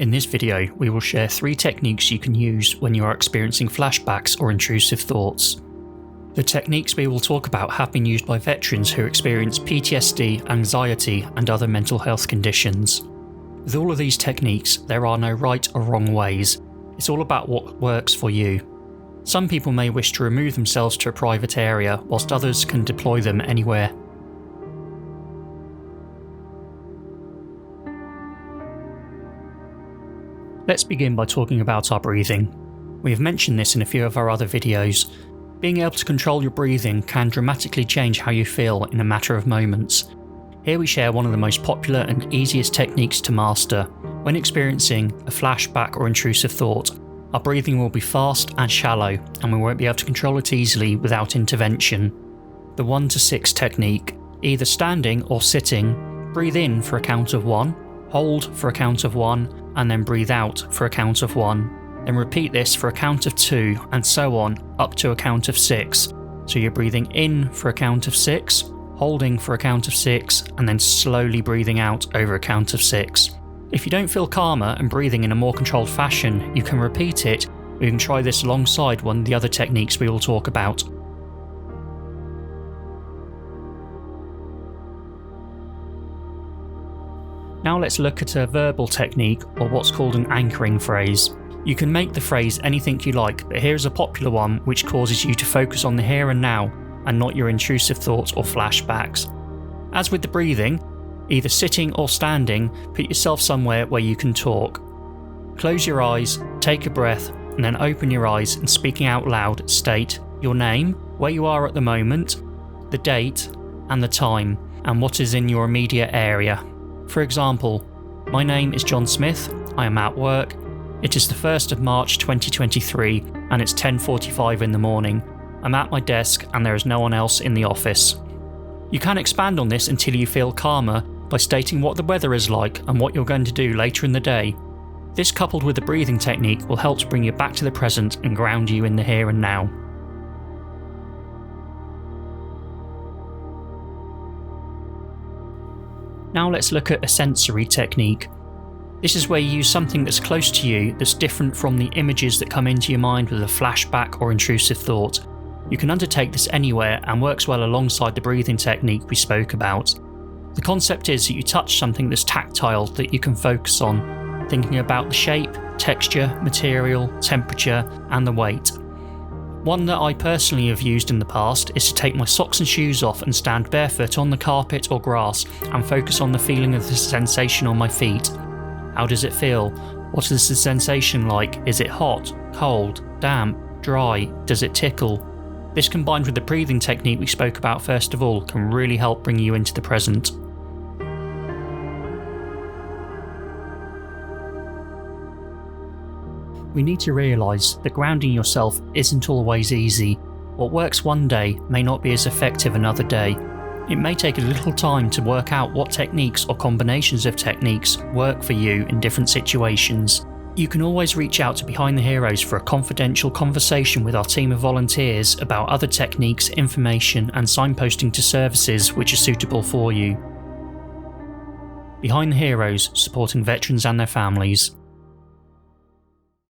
In this video, we will share 3 techniques you can use when you are experiencing flashbacks or intrusive thoughts. The techniques we will talk about have been used by veterans who experience PTSD, anxiety, and other mental health conditions. With all of these techniques, there are no right or wrong ways. It's all about what works for you. Some people may wish to remove themselves to a private area, whilst others can deploy them anywhere. Let's begin by talking about our breathing. We have mentioned this in a few of our other videos. Being able to control your breathing can dramatically change how you feel in a matter of moments. Here we share one of the most popular and easiest techniques to master. When experiencing a flashback or intrusive thought, our breathing will be fast and shallow, and we won't be able to control it easily without intervention. The 1 to 6 technique. Either standing or sitting, breathe in for a count of 1, hold for a count of 1, and then breathe out for a count of 1. Then repeat this for a count of 2, and so on, up to a count of 6. So you're breathing in for a count of 6, holding for a count of 6, and then slowly breathing out over a count of 6. If you don't feel calmer and breathing in a more controlled fashion, you can repeat it, or you can try this alongside one of the other techniques we will talk about. Now let's look at a verbal technique, or what's called an anchoring phrase. You can make the phrase anything you like, but here is a popular one which causes you to focus on the here and now, and not your intrusive thoughts or flashbacks. As with the breathing, either sitting or standing, put yourself somewhere where you can talk. Close your eyes, take a breath, and then open your eyes and speaking out loud state your name, where you are at the moment, the date and the time, and what is in your immediate area. For example, my name is John Smith, I am at work, it is the 1st of March 2023 and it's 10:45 in the morning. I'm at my desk and there is no one else in the office. You can expand on this until you feel calmer by stating what the weather is like and what you're going to do later in the day. This, coupled with the breathing technique, will help to bring you back to the present and ground you in the here and now. Now let's look at a sensory technique. This is where you use something that's close to you that's different from the images that come into your mind with a flashback or intrusive thought. You can undertake this anywhere and works well alongside the breathing technique we spoke about. The concept is that you touch something that's tactile that you can focus on, thinking about the shape, texture, material, temperature, and the weight. One that I personally have used in the past is to take my socks and shoes off and stand barefoot on the carpet or grass and focus on the feeling of the sensation on my feet. How does it feel? What is the sensation like? Is it hot, cold, damp, dry? Does it tickle? This, combined with the breathing technique we spoke about first of all, can really help bring you into the present. We need to realise that grounding yourself isn't always easy. What works one day may not be as effective another day. It may take a little time to work out what techniques or combinations of techniques work for you in different situations. You can always reach out to Behind the Heroes for a confidential conversation with our team of volunteers about other techniques, information, and signposting to services which are suitable for you. Behind the Heroes, supporting veterans and their families.